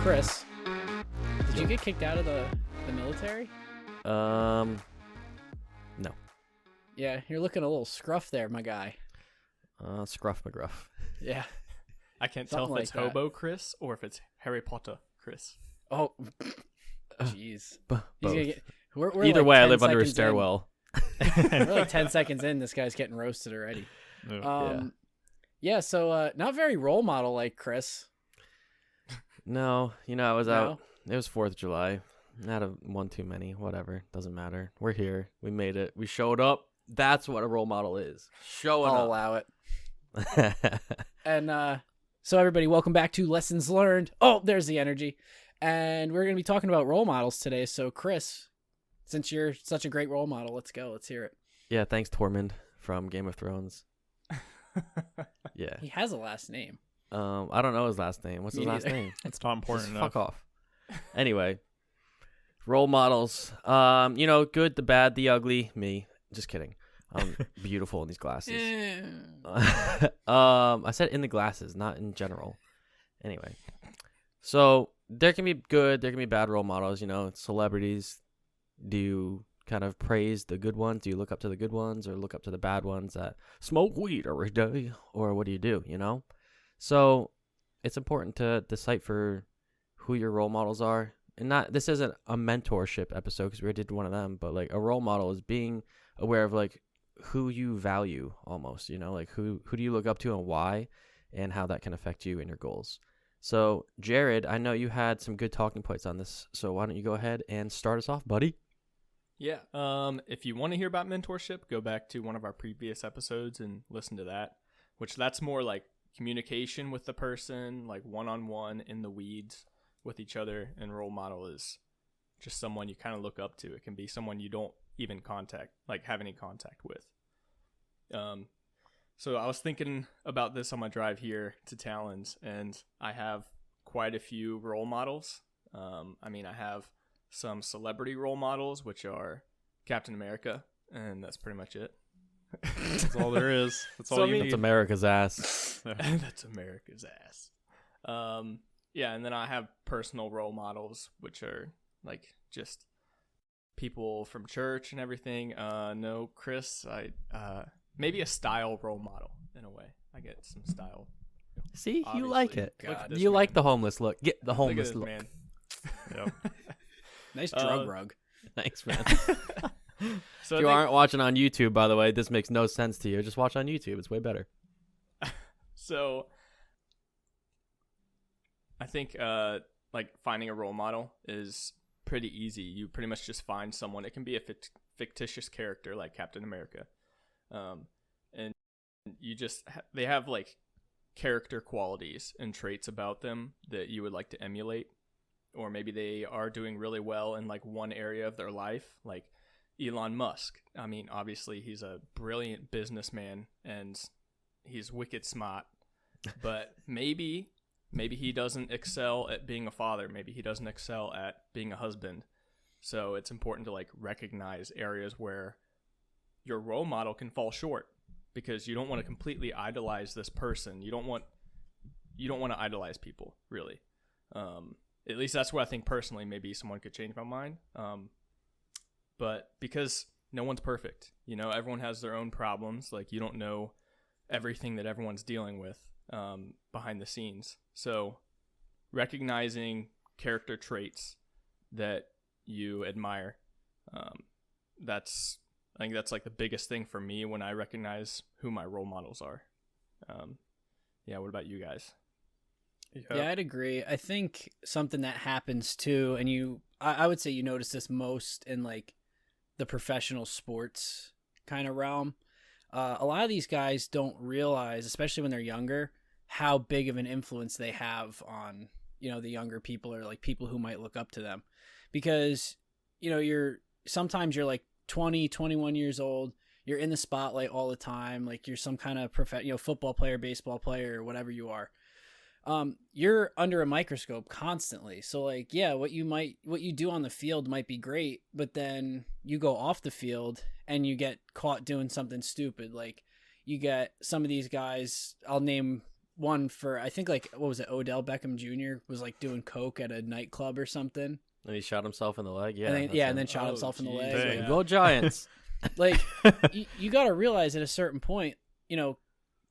Chris, did you get kicked out of the military? No. Yeah, you're looking a little scruff there, my guy. Scruff McGruff. Yeah. I can't Something tell if it's like that. Hobo Chris or if it's Harry Potter Chris. Oh, jeez. Both. We're Either like way, I 10 live under a seconds in. stairwell. We're like 10 seconds in. This guy's getting roasted already. Yeah. So not very role model like Chris. No, I was out. No? It was 4th of July. Not one too many. Whatever. Doesn't matter. We're here. We made it. We showed up. That's what a role model is. Showing I'll up. allow it. And so everybody, welcome back to Lessons Learned. Oh, there's the energy. And we're going to be talking about role models today. So Chris, since you're such a great role model, let's go. Let's hear it. Yeah, thanks Tormund from Game of Thrones. Yeah. He has a last name. I don't know his last name. What's his Me last neither. name? It's not important Just enough. fuck off. Anyway, role models. Good, the bad, the ugly. Me. Just kidding. Beautiful in these glasses. I said in the glasses, not in general. Anyway, so there can be good, there can be bad role models. Celebrities. Do you kind of praise the good ones? Do you look up to the good ones, or look up to the bad ones that smoke weed every day, or what do you do? So it's important to decipher who your role models are, and this isn't a mentorship episode because we already did one of them, but like a role model is being aware of like who you value almost, like who do you look up to and why, and how that can affect you and your goals. So Jared, I know you had some good talking points on this, so why don't you go ahead and start us off, buddy? Yeah. If you want to hear about mentorship, go back to one of our previous episodes and listen to that, which that's more like communication with the person, like one-on-one in the weeds with each other, and role model is just someone you kind of look up to. It can be someone you don't even have any contact with. So I was thinking about this on my drive here to Talons, and I have quite a few role models. I have some celebrity role models, which are Captain America, and that's pretty much it. That's all there is. That's all So, you That's need. America's ass. That's America's ass. And then I have personal role models, which are like just people from church and everything. No, Chris, maybe a style role model in a way. I get some style. See, you Obviously. like it. Look at this You like man. the homeless look. Get the Look at homeless this look. man. Yep. Nice drug rug. Thanks, man. So If you aren't watching on YouTube, by the way, this makes no sense to you. Just watch on YouTube. It's way better. So I think like finding a role model is pretty easy. You pretty much just find someone. It can be a fictitious character like Captain America, and you just they have like character qualities and traits about them that you would like to emulate, or maybe they are doing really well in like one area of their life, like Elon Musk. I mean, obviously he's a brilliant businessman and he's wicked smart, but maybe he doesn't excel at being a father. Maybe he doesn't excel at being a husband. So it's important to like recognize areas where your role model can fall short, because you don't want to completely idolize this person. You don't want to idolize people, really. At least that's what I think personally. Maybe someone could change my mind. But because no one's perfect, everyone has their own problems. Like, you don't know everything that everyone's dealing with behind the scenes. So recognizing character traits that you admire, I think that's like the biggest thing for me when I recognize who my role models are. What about you guys? Yeah, I'd agree. I think something that happens too, and I would say you notice this most in like the professional sports kind of realm. A lot of these guys don't realize, especially when they're younger, how big of an influence they have on, the younger people, or like people who might look up to them. Because, sometimes you're like 20, 21 years old, you're in the spotlight all the time, like you're some kind of football player, baseball player, or whatever you are. You're under a microscope constantly. So like, yeah, what you do on the field might be great, but then you go off the field and you get caught doing something stupid. Like, you get some of these guys, I'll name one for, I think, like, what was it? Odell Beckham Jr. was like doing coke at a nightclub or something. And he shot himself in the leg. Yeah. And then, that's and it. then shot himself in the leg. Dang. Like, Go Giants. like you got to realize at a certain point,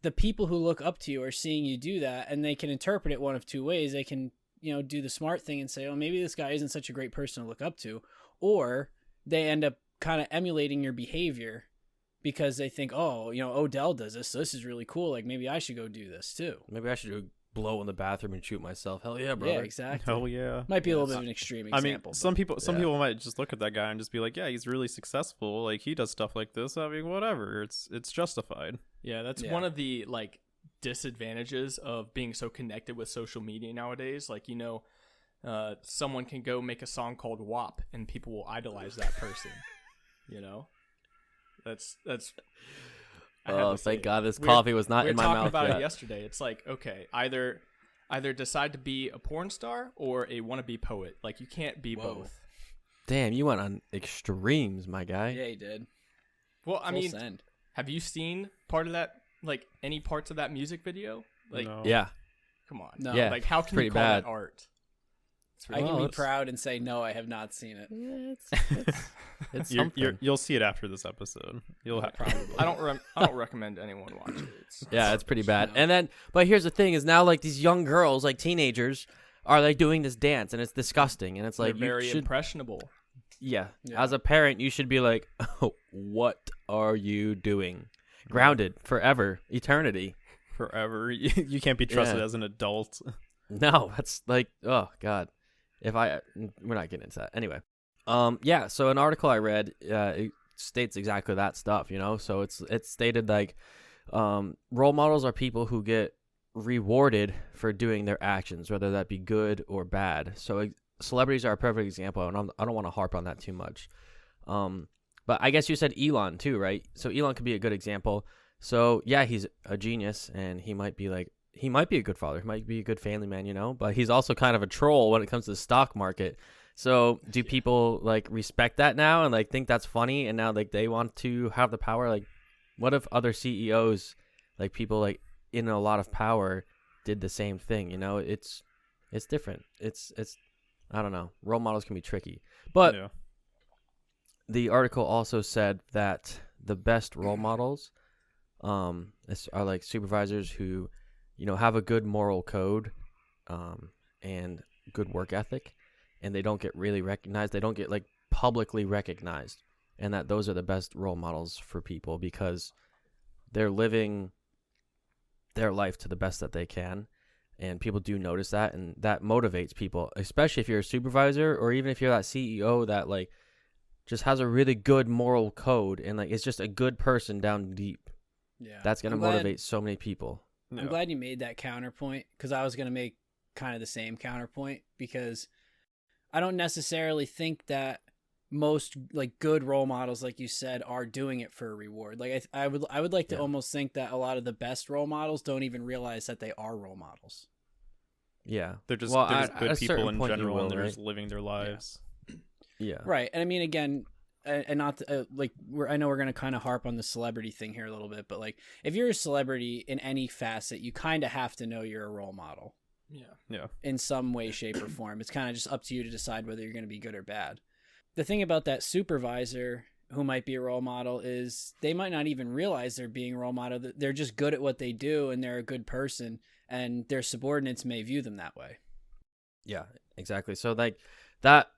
the people who look up to you are seeing you do that, and they can interpret it one of two ways. They can, do the smart thing and say, oh, maybe this guy isn't such a great person to look up to, or they end up kind of emulating your behavior because they think, oh, Odell does this, so this is really cool. Like, maybe I should go do this too. Maybe I should do blow in the bathroom and shoot myself. Hell yeah, brother. Yeah, exactly. Hell yeah. Might be a little bit of an extreme example. I mean, some yeah. people might just look at that guy and just be like, yeah, he's really successful. Like, he does stuff like this. I mean, whatever. It's justified. Yeah, that's one of the like disadvantages of being so connected with social media nowadays. Like, someone can go make a song called WAP and people will idolize that person. That's Oh, thank God this coffee was not in my mouth. We were talking about yet. it yesterday. It's like, okay, either decide to be a porn star or a wannabe poet. Like, you can't be both. Damn, you went on extremes, my guy. Yeah, he did. Well, I Full mean, send. have you seen part of that, like any parts of that music video? Like, No. Yeah. come on. No. Yeah. Like, how can pretty you call bad. that art? It's I can be it's- proud and say, no, I have not seen it. It's You're, something. you'll see it after this episode. You'll have Probably. I don't recommend anyone watch it. Yeah, it's pretty bad. No. And then, but here's the thing: is now like these young girls, like teenagers, are like doing this dance, and it's disgusting. And it's like They're very you should, impressionable. yeah. Yeah. As a parent, you should be like, oh, "What are you doing? Grounded forever, eternity." forever. You can't be trusted Yeah. as an adult. No, that's like, oh God. We're not getting into that anyway. Yeah. So an article I read, it states exactly that stuff. So it's stated like, role models are people who get rewarded for doing their actions, whether that be good or bad. So celebrities are a perfect example, and I don't want to harp on that too much. But I guess you said Elon too, right? So Elon could be a good example. So yeah, he's a genius, and he might be a good father. He might be a good family man, but he's also kind of a troll when it comes to the stock market. So do people like respect that now and like think that's funny, and now like they want to have the power? Like, what if other CEOs, like people like in a lot of power, did the same thing? It's different. It's I don't know. Role models can be tricky, but Yeah. the article also said that the best role models are like supervisors who have a good moral code and good work ethic, and they don't get really recognized. They don't get like publicly recognized, and that those are the best role models for people because they're living their life to the best that they can, and people do notice that, and that motivates people, especially if you're a supervisor or even if you're that CEO that like just has a really good moral code and like is just a good person down deep. Yeah. That's going to I'm glad- motivate so many people. Yeah. I'm glad you made that counterpoint, because I was going to make kind of the same counterpoint, because I don't necessarily think that most like good role models, like you said, are doing it for a reward. Like I would like to Yeah. almost think that a lot of the best role models don't even realize that they are role models. Yeah. They're just, Well, they're just at a good people certain in point you general, will, and they're right? just living their lives. Yeah. Right. And I mean, again, and not to, I know we're going to kind of harp on the celebrity thing here a little bit, but like if you're a celebrity in any facet, you kind of have to know you're a role model. Yeah. In some way, shape, or form. It's kind of just up to you to decide whether you're going to be good or bad. The thing about that supervisor who might be a role model is they might not even realize they're being a role model. They're just good at what they do, and they're a good person, and their subordinates may view them that way. Yeah, exactly. So like that,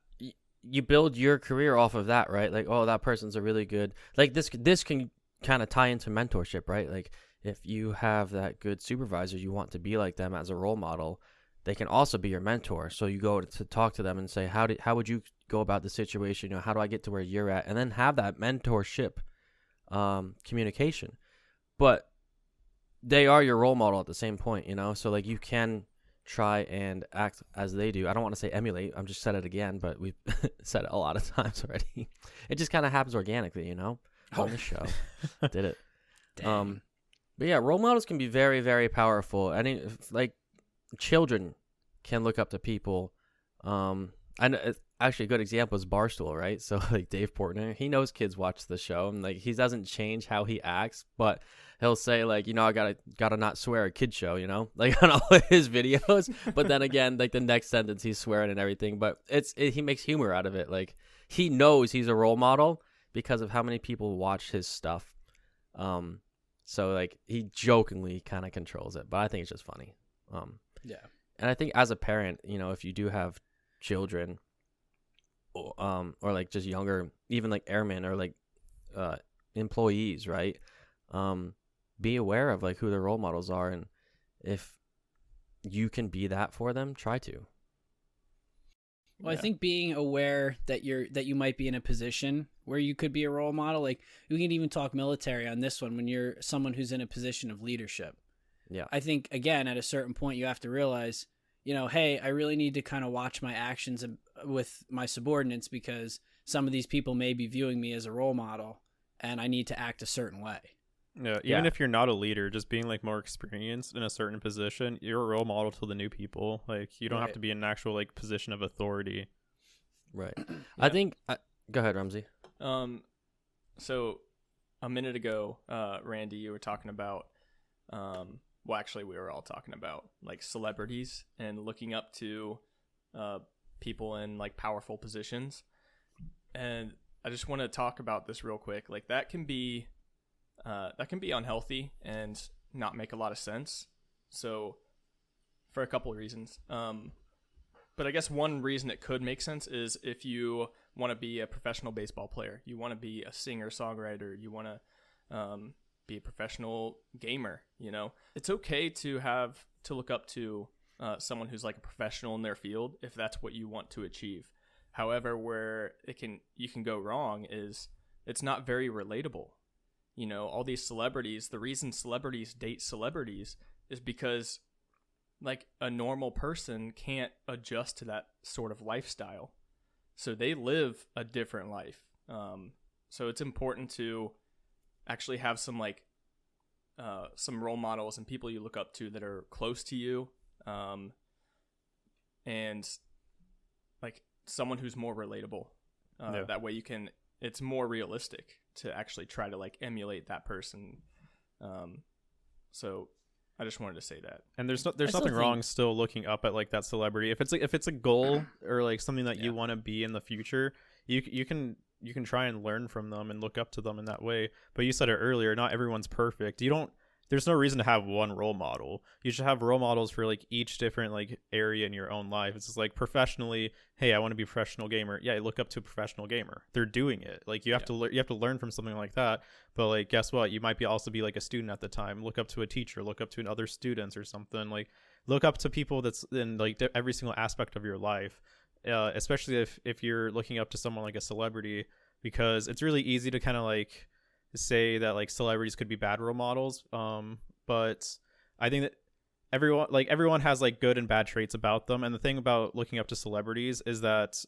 you build your career off of that, right? Like, oh, that person's a really good, like this can kind of tie into mentorship, right? Like if you have that good supervisor, you want to be like them as a role model. They can also be your mentor. So you go to talk to them and say, how would you go about the situation? How do I get to where you're at? And then have that mentorship communication. But they are your role model at the same point, So like you can try and act as they do. I don't want to say emulate. I'm just said it again, but we've said it a lot of times already. It just kind of happens organically, on the show. Did it. Dang. But yeah, role models can be very, very powerful. Like children can look up to people. I actually a good example is Barstool, right? So like Dave Portnoy, he knows kids watch the show, and like he doesn't change how he acts, but he'll say like, I gotta not swear at kid show, like on all of his videos. But then again, like the next sentence he's swearing and everything. But he makes humor out of it. Like he knows he's a role model because of how many people watch his stuff. So like he jokingly kind of controls it, but I think it's just funny. Yeah. And I think as a parent, if you do have children, or like just younger, even like airmen or like employees, right? Be aware of like who their role models are, and if you can be that for them, try to. Well, I think being aware that you might be in a position where you could be a role model, like we can even talk military on this one, when you're someone who's in a position of leadership. Yeah. I think again, at a certain point you have to realize, hey, I really need to kind of watch my actions with my subordinates, because some of these people may be viewing me as a role model and I need to act a certain way. Yeah, even if you're not a leader, just being like more experienced in a certain position, you're a role model to the new people. Like you don't have to be in an actual like position of authority. Right. Yeah. I think. Go ahead, Ramsey. So a minute ago, Randy, you were talking about. Well, actually, we were all talking about like celebrities and looking up to people in like powerful positions, and I just want to talk about this real quick. Like that can be unhealthy and not make a lot of sense. So for a couple of reasons. But I guess one reason it could make sense is if you want to be a professional baseball player, you want to be a singer-songwriter, you want to be a professional gamer, It's okay to look up to someone who's like a professional in their field if that's what you want to achieve. However, where you can go wrong is it's not very relatable. All these celebrities, the reason celebrities date celebrities is because like a normal person can't adjust to that sort of lifestyle. So they live a different life. So it's important to actually have some like some role models and people you look up to that are close to you, and like someone who's more relatable. That way it's more realistic to actually try to like emulate that person. So I just wanted to say that. And there's nothing wrong still looking up at like that celebrity. If it's a goal or like something that you want to be in the future, you can try and learn from them and look up to them in that way. But you said it earlier, not everyone's perfect. There's no reason to have one role model. You should have role models for like each different like area in your own life. It's just like professionally, hey, I want to be a professional gamer. Yeah, you look up to a professional gamer. They're doing it. Like you have to learn from something like that. But like, guess what? You might also be like a student at the time. Look up to a teacher. Look up to other students or something. Like look up to people that's in like every single aspect of your life. Especially if you're looking up to someone like a celebrity, because it's really easy to kind of like say that like celebrities could be bad role models, but I think that everyone has like good and bad traits about them. And the thing about looking up to celebrities is that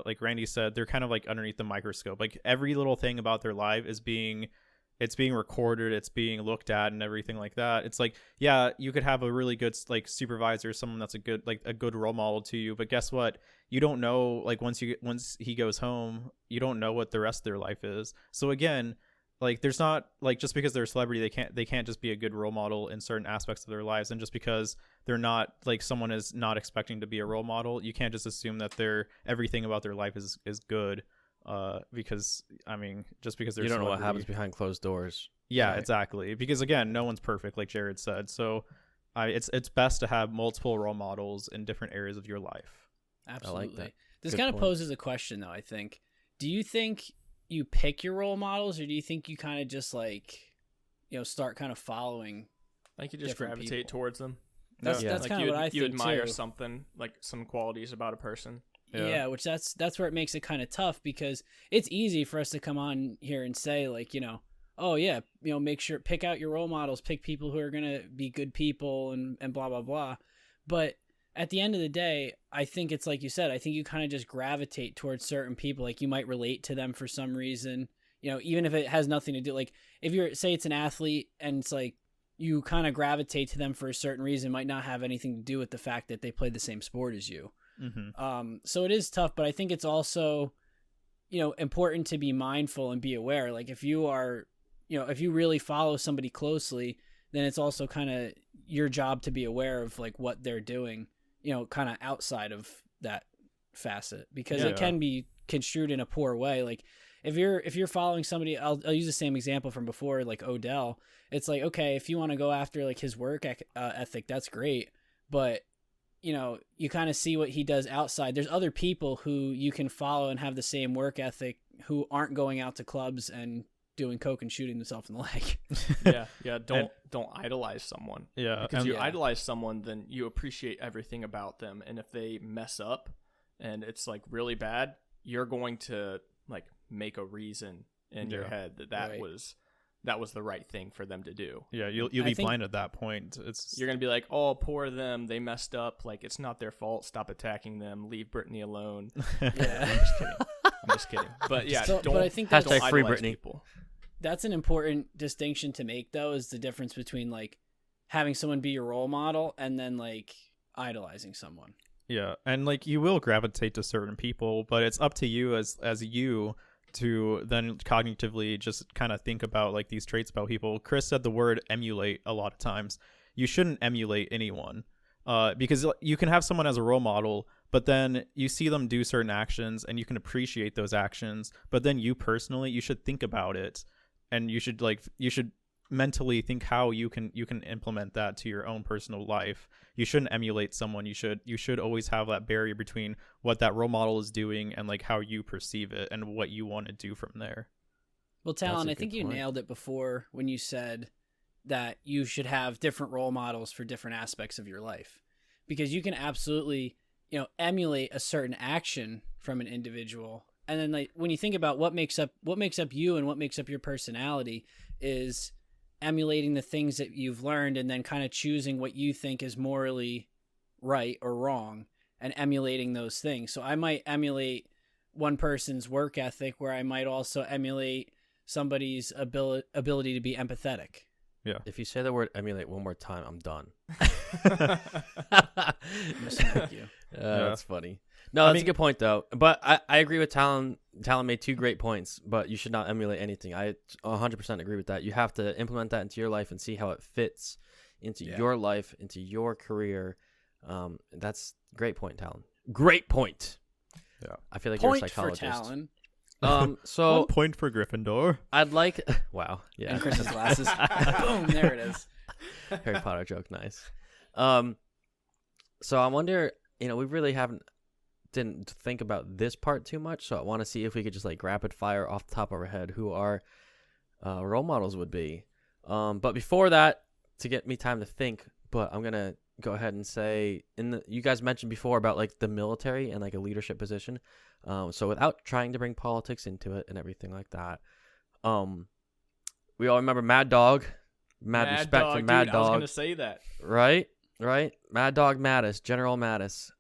like Randy said, they're kind of like underneath the microscope. Like every little thing about their life is being recorded, it's being looked at and everything like that. It's like, yeah, you could have a really good like supervisor, someone that's a good role model to you, but guess what? You don't know, like once he goes home, you don't know what the rest of their life is. So again, like there's not like, just because they're a celebrity, they can't just be a good role model in certain aspects of their lives. And just because they're not, like someone is not expecting to be a role model, you can't just assume that everything about their life is good. Because I mean, just because there's, you don't know what happens behind closed doors. Yeah, right. Exactly. Because again, no one's perfect, like Jared said. So it's best to have multiple role models in different areas of your life. Absolutely. I like that. This kind of poses a question though, I think. Do you think you pick your role models, or do you think you kind of just like, start kind of following? Like you just gravitate towards them. That's like kind of what I think. You admire too. something, like some qualities about a person. Yeah, which that's where it makes it kind of tough, because it's easy for us to come on here and say like, oh yeah, make sure, pick out your role models, pick people who are going to be good people and blah, blah, blah. But at the end of the day, I think it's like you said, I think you kind of just gravitate towards certain people. Like you might relate to them for some reason, even if it has nothing to do, like if say it's an athlete and it's like, you kind of gravitate to them for a certain reason, might not have anything to do with the fact that they play the same sport as you. So it is tough, but I think it's also, important to be mindful and be aware. Like if you are, if you really follow somebody closely, then it's also kind of your job to be aware of like what they're doing, kind of outside of that facet, because it can be construed in a poor way. Like if you're following somebody, I'll use the same example from before, like Odell. It's like, okay, if you want to go after like his work ethic, that's great, but you kind of see what he does outside. There's other people who you can follow and have the same work ethic who aren't going out to clubs and doing coke and shooting themselves in the leg. Yeah. Don't idolize someone. Yeah, because you idolize someone, then you appreciate everything about them, and if they mess up and it's like really bad, you're going to like make a reason in your head that was the right thing for them to do. Yeah, you'll be blind at that point. You're gonna be like, oh, poor them, they messed up. Like it's not their fault. Stop attacking them. Leave Brittany alone. Yeah. I'm just kidding. But yeah, but I think that's hashtag free Brittany. People. That's an important distinction to make, though, is the difference between like having someone be your role model and then like idolizing someone. Yeah, and like you will gravitate to certain people, but it's up to you as you to then cognitively just kind of think about like these traits about people. Chris said the word emulate a lot of times. You shouldn't emulate anyone, because you can have someone as a role model, but then you see them do certain actions and you can appreciate those actions, but then you personally, you should think about it, and you should mentally think how you can implement that to your own personal life. You shouldn't emulate someone. You should always have that barrier between what that role model is doing and like how you perceive it and what you want to do from there. Well, Talon, I think you nailed it before when you said that you should have different role models for different aspects of your life, because you can absolutely, emulate a certain action from an individual. And then like when you think about what makes up you and what makes up your personality is emulating the things that you've learned and then kind of choosing what you think is morally right or wrong and emulating those things. So I might emulate one person's work ethic where I might also emulate somebody's ability to be empathetic. Yeah. If you say the word emulate one more time, I'm done. Thank you. That's funny. No, that's a good point, though. But I agree with Talon. Talon made two great points, but you should not emulate anything. I 100% agree with that. You have to implement that into your life and see how it fits into your life, into your career. That's a great point, Talon. Great point. Yeah. I feel like Point you're a psychologist. for Talon. So 1 point for Gryffindor. I'd like... Wow. Yeah. And Chris's glasses. Boom, there it is. Harry Potter joke, nice. So I wonder, we really didn't think about this part too much, so I want to see if we could just like rapid fire off the top of our head who our role models would be. But before that, to get me time to think, but I'm gonna go ahead and say, you guys mentioned before about like the military and like a leadership position. So without trying to bring politics into it and everything like that, we all remember Mad Dog. Mad respect for Mad Dog. I was gonna say that. Right. Mad Dog Mattis, General Mattis.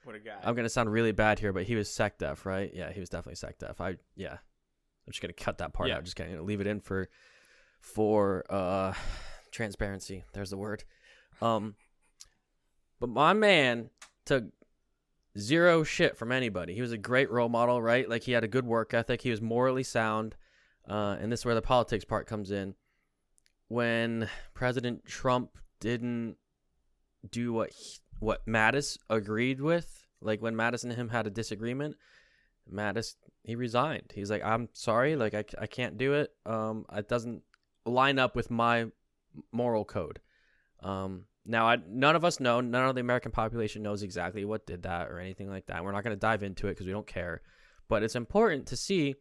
What a guy. I'm gonna sound really bad here, but he was SecDef, right? Yeah, he was definitely SecDef. I'm just gonna cut that part out. Just gonna leave it in for transparency. There's the word. But my man took zero shit from anybody. He was a great role model, right? Like he had a good work ethic. He was morally sound. And this is where the politics part comes in. When President Trump didn't do what Mattis agreed with, like when Mattis and him had a disagreement, Mattis, he resigned. He's like, I'm sorry, like I can't do it. It doesn't line up with my moral code. Now, none of us know, none of the American population knows exactly what did that or anything like that. We're not going to dive into it because we don't care. But it's important to see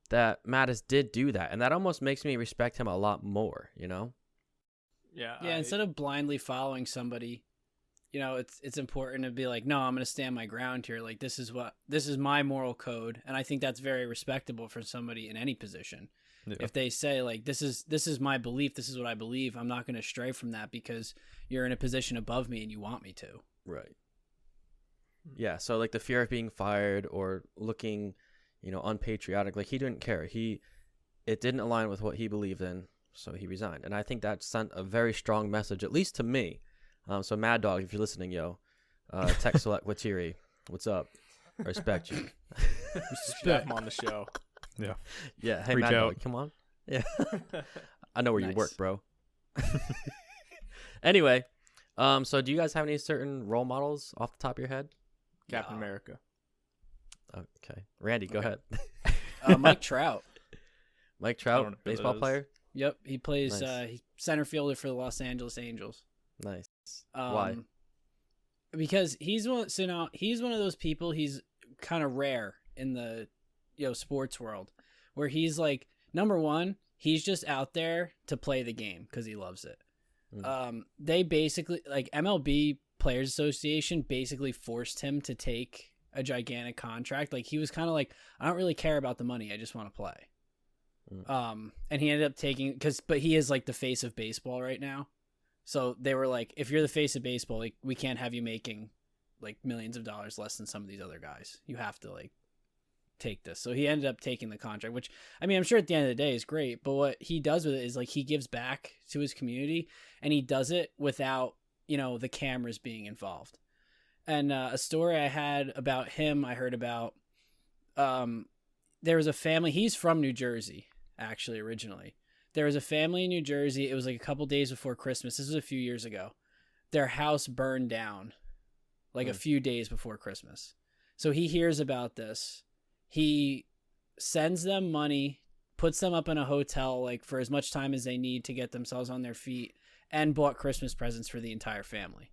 that Mattis did do that, and that almost makes me respect him a lot more, Yeah. Instead of blindly following somebody, it's important to be like, no, I'm going to stand my ground here. Like this is my moral code, and I think that's very respectable for somebody in any position. Yeah. If they say like this is my belief, this is what I believe, I'm not going to stray from that because you're in a position above me and you want me to. Right. Yeah. So like the fear of being fired or looking, unpatriotic, like he didn't care. It didn't align with what he believed in, so he resigned. And I think that sent a very strong message, at least to me. So Mad Dog, if you're listening, Tech Select Watiri, what's up? I respect you. Should have him on the show. Yeah. Yeah. Hey, Reach Mad out. Dog, come on. Yeah. I know where you Nice. work, bro. Anyway, so do you guys have any certain role models off the top of your head? Captain No. America. Okay. Randy, go Okay. ahead. Mike Trout. Mike I don't know Trout, who that baseball is. Player. Yep, he plays Nice. he's center fielder for the Los Angeles Angels. Nice. Why? Because he's one of those people. He's kind of rare in the sports world, where he's like, number one, he's just out there to play the game because he loves it. They basically, like, MLB Players Association basically forced him to take a gigantic contract. Like, he was kind of like, I don't really care about the money, I just want to play. And he ended up taking, but he is like the face of baseball right now. So they were like, if you're the face of baseball, like, we can't have you making like millions of dollars less than some of these other guys. You have to like take this. So he ended up taking the contract, which, I mean, I'm sure at the end of the day is great, but what he does with it is like he gives back to his community, and he does it without, the cameras being involved. And a story I had about him, I heard about, there was a family, he's from New Jersey, actually, originally. There was a family in New Jersey. It was like a couple days before Christmas. This was a few years ago. Their house burned down like a few days before Christmas. So he hears about this. He sends them money, puts them up in a hotel like for as much time as they need to get themselves on their feet, and bought Christmas presents for the entire family.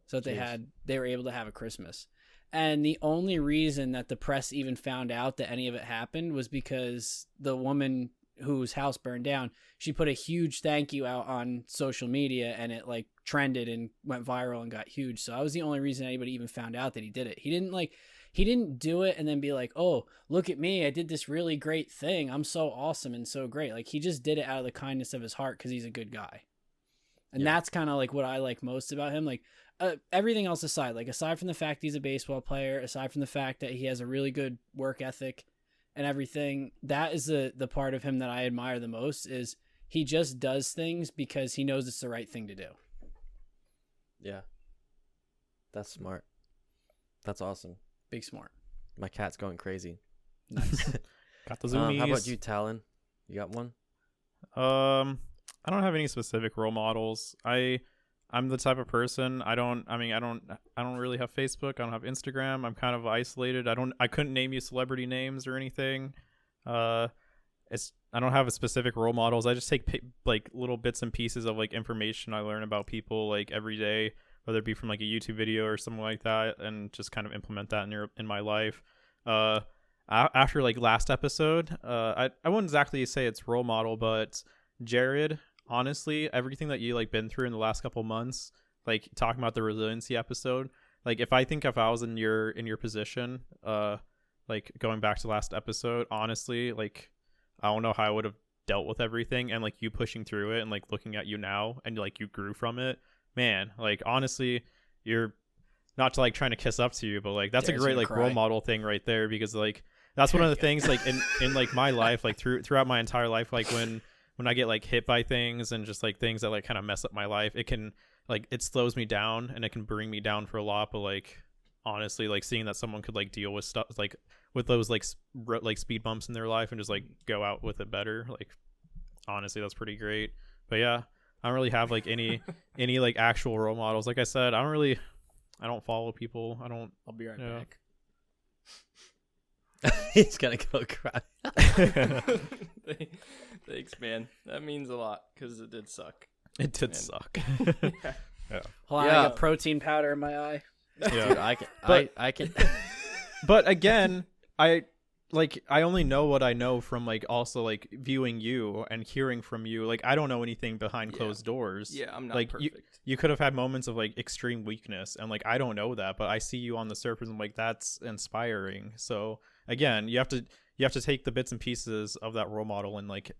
So that they were able to have a Christmas. And the only reason that the press even found out that any of it happened was because the woman whose house burned down, she put a huge thank you out on social media, and it like trended and went viral and got huge. So that was the only reason anybody even found out that he did it. He didn't do it and then be like, oh, look at me, I did this really great thing, I'm so awesome and so great. Like, he just did it out of the kindness of his heart because he's a good guy. And that's kind of like what I like most about him. Like, everything else aside, like aside from the fact he's a baseball player, aside from the fact that he has a really good work ethic and everything, that is the part of him that I admire the most, is he just does things because he knows it's the right thing to do. Yeah. That's smart. That's awesome. Big smart. My cat's going crazy. Nice. Got the zoomies. How about you, Talon? You got one? I don't have any specific role models. I'm the type of person, I don't really have Facebook. I don't have Instagram. I'm kind of isolated. I couldn't name you celebrity names or anything. I don't have a specific role models. I just take like little bits and pieces of like information I learn about people like every day, whether it be from like a YouTube video or something like that, and just kind of implement that in my life. After like last episode, I wouldn't exactly say it's role model, but Jared, honestly, everything that you like been through in the last couple months, like talking about the resiliency episode, like if I was in your position, like going back to last episode, honestly, like I don't know how I would have dealt with everything, and like you pushing through it and like looking at you now and like you grew from it, man. Like honestly, you're not to like trying to kiss up to you, but like that's Jared's a great gonna like cry. role model thing right there, because like that's one of the things like in like my life, like throughout my entire life, like when I get like hit by things and just like things that like kind of mess up my life, it can like, it slows me down and it can bring me down for a lot. But like honestly, like seeing that someone could like deal with stuff like with those like speed bumps in their life and just like go out with it better, like honestly that's pretty great. But yeah, I don't really have like any like actual role models. Like I said, I don't follow people. I'll be right Yeah. back. He's gonna go cry. Thanks, man. That means a lot because it did suck. It did And- suck. Yeah. Hold on, Yeah. I got protein powder in my eye. Yeah. Dude, I can. But- I can. But again, I only know what I know from like also like viewing you and hearing from you. Like I don't know anything behind Yeah. closed doors. Yeah, I'm not Like, perfect. You could have had moments of like extreme weakness, and like I don't know that, but I see you on the surface and I'm like, that's inspiring. So again, you have to take the bits and pieces of that role model, and like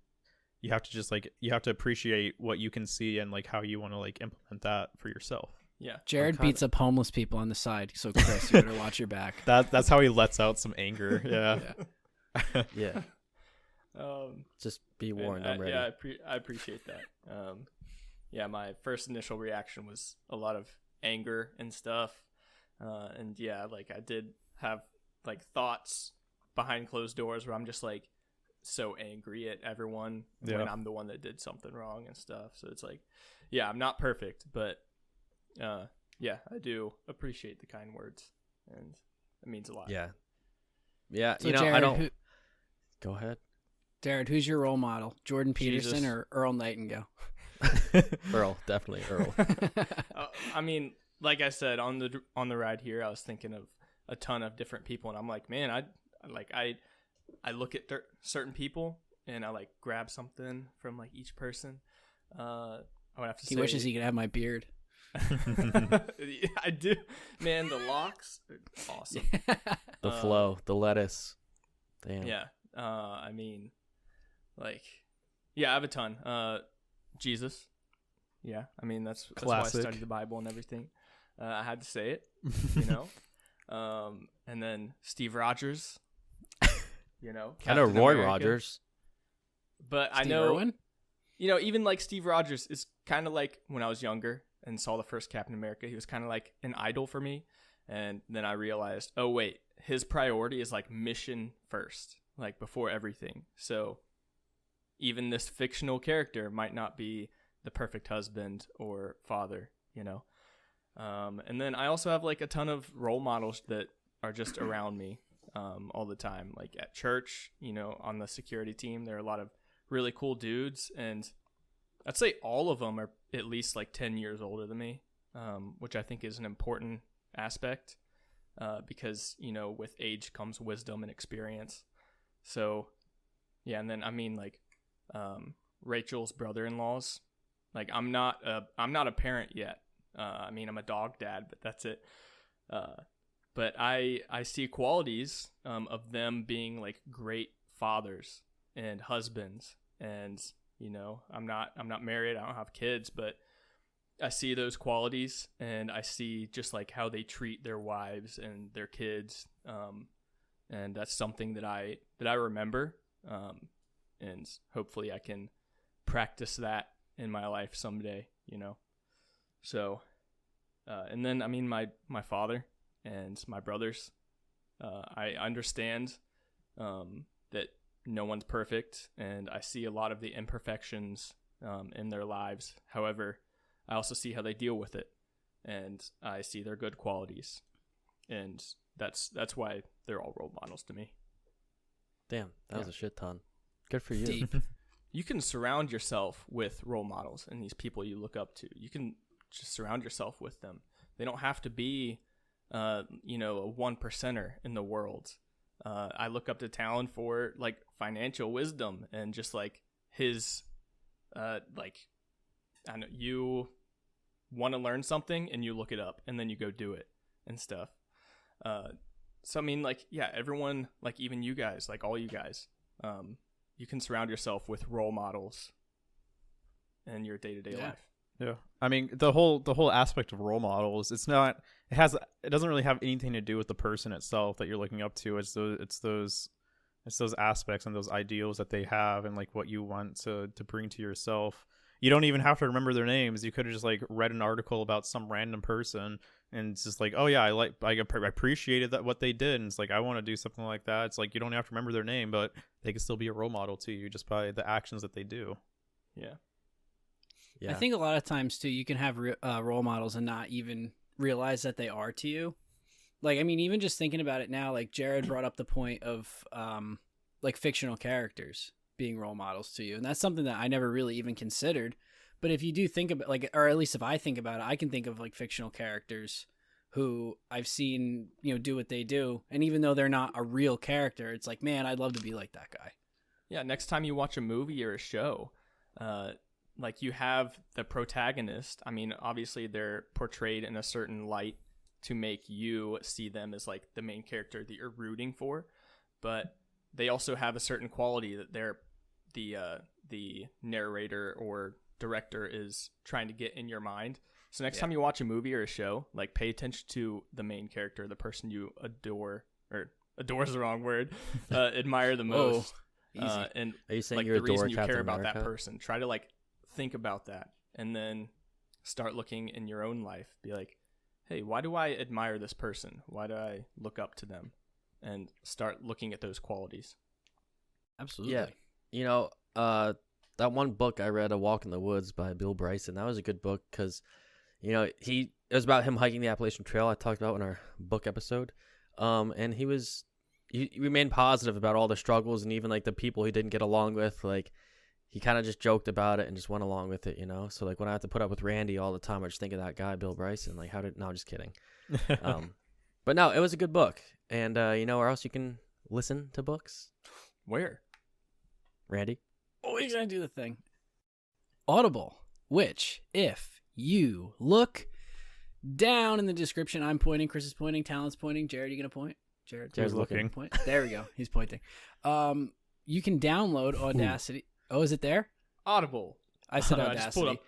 you have to just like you have to appreciate what you can see and like how you want to like implement that for yourself. Yeah. Jared kinda- beats up homeless people on the side, so Chris, you better watch your back. That's how he lets out some anger. Yeah. Yeah. Um, Just be and warned. I'm ready. Yeah, I appreciate that. Yeah, my first initial reaction was a lot of anger and stuff. And yeah, like I did have like thoughts behind closed doors where I'm just like so angry at everyone when I'm the one that did something wrong and stuff. So it's like, yeah, I'm not perfect, but yeah, I do appreciate the kind words, and it means a lot. Yeah. So you know, Jared, I don't. Go ahead. Jared, who's your role model? Jordan Peterson Jesus. or Earl Nightingale? Earl, definitely Earl. I mean, like I said on the ride here, I was thinking of a ton of different people, and I'm like, man, I look at certain people and I like grab something from like each person. I would have to say he wishes he could have my beard. I do, man. The locks are awesome. The flow, the lettuce. Damn. Yeah. I mean, like, yeah, I have a ton. Jesus. Yeah. I mean, that's why I studied the Bible and everything. I had to say it, you know. And then Steve Rogers. You know, I know Captain Roy America. Rogers. But Steve I know, Irwin? you know, even like Steve Rogers is kind of like when I was younger and saw the first Captain America, he was kind of like an idol for me. And then I realized, oh, wait, his priority is like mission first, like before everything. So even this fictional character might not be the perfect husband or father, you know. And then I also have like a ton of role models that are just around me all the time. Like at church, you know, on the security team, there are a lot of really cool dudes, and I'd say all of them are at least like 10 years older than me, which I think is an important aspect because, you know, with age comes wisdom and experience. So, yeah, and then I mean like Rachel's brother-in-laws. Like I'm not a parent yet. I mean, I'm a dog dad, but that's it. But I see qualities of them being like great fathers and husbands, and you know, I'm not married, I don't have kids, but I see those qualities, and I see just like how they treat their wives and their kids, and that's something that I remember, and hopefully I can practice that in my life someday, you know. So, and then I mean my father and my brothers, I understand that no one's perfect, and I see a lot of the imperfections in their lives. However, I also see how they deal with it, and I see their good qualities, and that's why they're all role models to me. Damn, that was a shit ton. Good for you. Deep. You can surround yourself with role models and these people you look up to. You can just surround yourself with them. They don't have to be, you know, a 1%er in the world. I look up to Talon for like financial wisdom and just like his, like, I know you want to learn something and you look it up and then you go do it and stuff. So I mean, like, yeah, everyone, like even you guys, like all you guys, you can surround yourself with role models in your day-to-day life. Yeah. I mean, the whole aspect of role models, it doesn't really have anything to do with the person itself that you're looking up to. It's those aspects and those ideals that they have and like what you want to bring to yourself. You don't even have to remember their names. You could have just like read an article about some random person and it's just like, oh yeah, I appreciated that what they did, and it's like I want to do something like that. It's like you don't have to remember their name, but they can still be a role model to you just by the actions that they do. Yeah. I think a lot of times too, you can have role models and not even realize that they are to you. Like, I mean, even just thinking about it now, like Jared brought up the point of like fictional characters being role models to you, and that's something that I never really even considered. But if you do think about, like, or at least if I think about it, I can think of like fictional characters who I've seen, you know, do what they do, and even though they're not a real character, it's like, man, I'd love to be like that guy. Yeah. Next time you watch a movie or a show, like you have the protagonist. I mean, obviously they're portrayed in a certain light to make you see them as like the main character that you're rooting for, but they also have a certain quality that they're the narrator or director is trying to get in your mind. So next time you watch a movie or a show, like pay attention to the main character, the person you adore, or adore is the wrong word, admire the most. And are you saying like you the reason adore you Captain care about America? that person, try to like think about that and then start looking in your own life. Be like, hey, why do I admire this person? Why do I look up to them? And start looking at those qualities. Absolutely. Yeah. You know, that one book I read, A Walk in the Woods by Bill Bryson, that was a good book because, you know, it was about him hiking the Appalachian Trail I talked about in our book episode. And he remained positive about all the struggles and even like the people he didn't get along with. Like, he kind of just joked about it and just went along with it, you know? So like when I have to put up with Randy all the time, I just think of that guy, Bill Bryson. Like, no, I'm just kidding. But no, it was a good book. And you know where else you can listen to books? Where? Randy? Always gonna do the thing. Audible, which, if you look down in the description, I'm pointing, Chris is pointing, Talon's pointing. Jared, you gonna point? Jared's looking. Point. There we go. He's pointing. You can download Audacity. Oh, is it there? Audible. I said Audacity.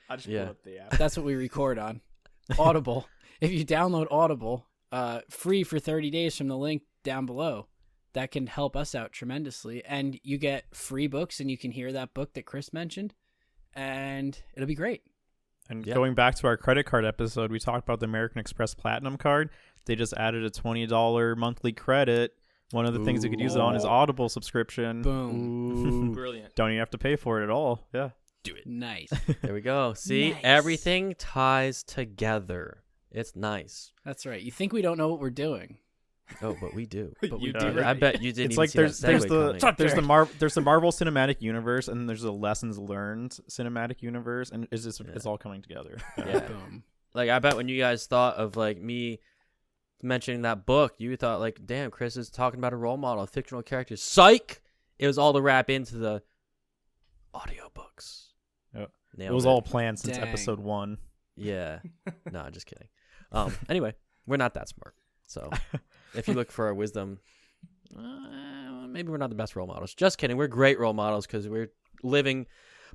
I just pulled up the app. That's what we record on. Audible. If you download Audible, free for 30 days from the link down below, that can help us out tremendously. And you get free books, and you can hear that book that Chris mentioned, and it'll be great. And going back to our credit card episode, we talked about the American Express Platinum card. They just added a $20 monthly credit. One of the things you could use it on is Audible subscription. Boom. Brilliant. Don't even have to pay for it at all. Yeah. Do it. Nice. There we go. See, Nice. Everything ties together. It's nice. That's right. You think we don't know what we're doing. Oh, but we do. But we You do. do. I bet you didn't It's even like see there's that segue coming. there's the Marvel Cinematic Universe and there's the Lessons Learned Cinematic Universe, and it's all coming together. Yeah. Boom. Like, I bet when you guys thought of, like, me mentioning that book, you thought, like, damn, Chris is talking about a role model, fictional characters. Psych! It was all to wrap into the audiobooks. Yep. Nailed It was all planned since Dang. episode 1. Yeah. No, just kidding. Anyway, we're not that smart. So if you look for our wisdom, maybe we're not the best role models. Just kidding. We're great role models because we're living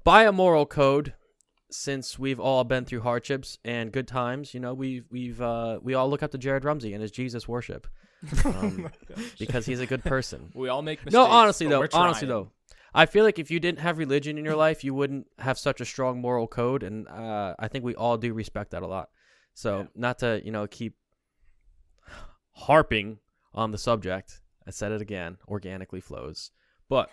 by a moral code. Since we've all been through hardships and good times, you know, we all look up to Jared Rumsey and his Jesus worship, because he's a good person. We all make mistakes. No, honestly but we're trying. I feel like if you didn't have religion in your life, you wouldn't have such a strong moral code, and I think we all do respect that a lot. So not to, you know, keep harping on the subject. I said it again, organically flows, but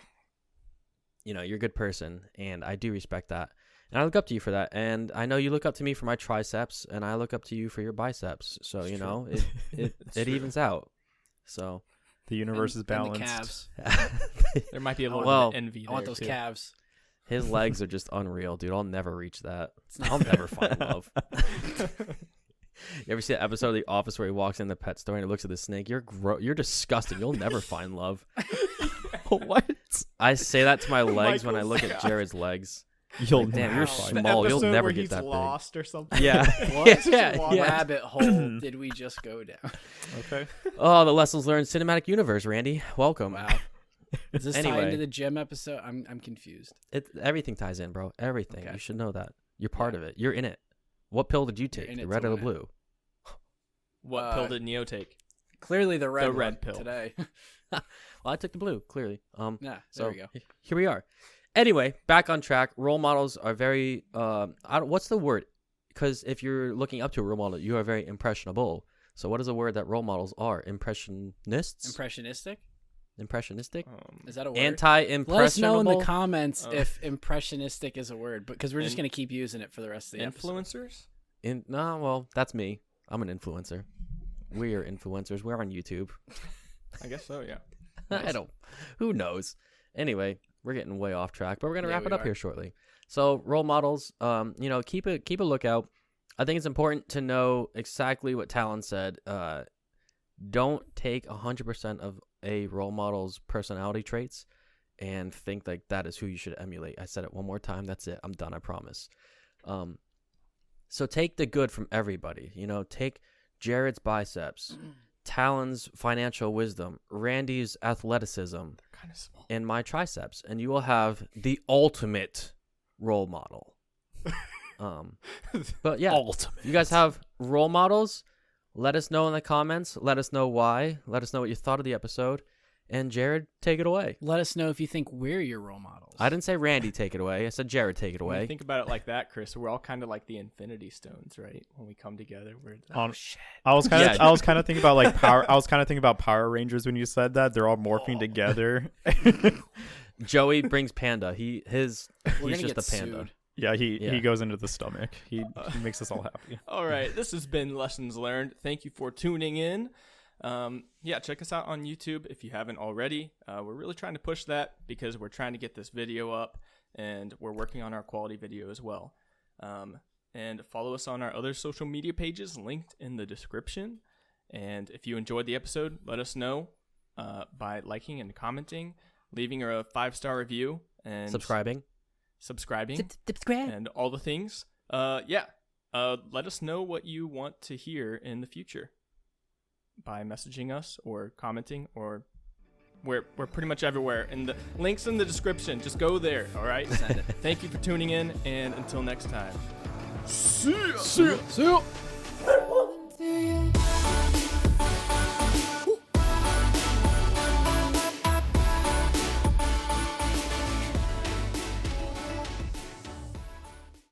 you know, you're a good person, and I do respect that. And I look up to you for that. And I know you look up to me for my triceps, and I look up to you for your biceps. So, you know, it evens out. So The universe is balanced. And the calves. There might be a little Well, bit of envy I want there, those too. calves. his legs are just unreal, dude. I'll never reach that. I'll never find love. You ever see that episode of The Office where he walks in the pet store and he looks at the snake? You're disgusting. You'll never find love. What? I say that to my legs when I look at Jared's legs. You'll Damn, never you're find small. You'll Episode never where get he's that big. lost or something. Yeah. What Yeah. rabbit hole did we just go down? Okay. Oh, the Lessons Learned Cinematic Universe, Randy. Welcome. Wow. Does this tie Anyway. into the gym episode? I'm confused. Everything ties in, bro. Everything. Okay. You should know that. You're part of it. You're in it. What pill did you take? in The it red to or the win it. blue? What pill did Neo take? Clearly the red, The red one pill. today. Well, I took the blue, clearly. Yeah, there So we go. here we are. Anyway, back on track. Role models are very what's the word? Because if you're looking up to a role model, you are very impressionable. So what is the word that role models are? Impressionists? Impressionistic? Impressionistic? Is that a word? Anti-impressionable? Let us know in the comments Oh. if impressionistic is a word, because we're just In- going to keep using it for the rest of the episode. Influencers? No, well, that's me. I'm an influencer. We are influencers. We're on YouTube. I guess so, yeah. I don't. Who knows? Anyway, we're getting way off track, but we're gonna Yeah, wrap we it up are. here shortly. So role models, you know, keep a lookout. I think it's important to know exactly what Talon said. Don't take 100% of a role model's personality traits and think like that is who you should emulate. I said it one more time. That's it. I'm done. I promise. So take the good from everybody. You know, take Jared's biceps, Talon's financial wisdom, Randy's athleticism, They're kind of small. and my triceps, and you will have the ultimate role model. But yeah, Ultimate. you guys have role models. Let us know in the comments. Let us know why. Let us know what you thought of the episode. And Jared, take it away. Let us know if you think we're your role models. I didn't say Randy take it away. I said Jared take it When away. you think about it like that, Chris, we're all kind of like the Infinity Stones, right? When we come together, we're Shit. I was kind of Yeah. I was kind of thinking about like power. I was kind of thinking about Power Rangers when you said that. They're all morphing together. Joey brings Panda. He's We're just gonna a get panda. sued. Yeah, Yeah. he goes into the stomach. He makes us all happy. All right, this has been Lessons Learned. Thank you for tuning in. Check us out on YouTube if you haven't already. We're really trying to push that because we're trying to get this video up, and we're working on our quality video as well. And follow us on our other social media pages linked in the description. And if you enjoyed the episode, let us know by liking and commenting, leaving a 5-star review, and Subscribing. Subscribe. and all the things. Let us know what you want to hear in the future by messaging us or commenting, or we're pretty much everywhere. And the links in the description. Just go there. All right. Send it. Thank you for tuning in, and until next time. See ya.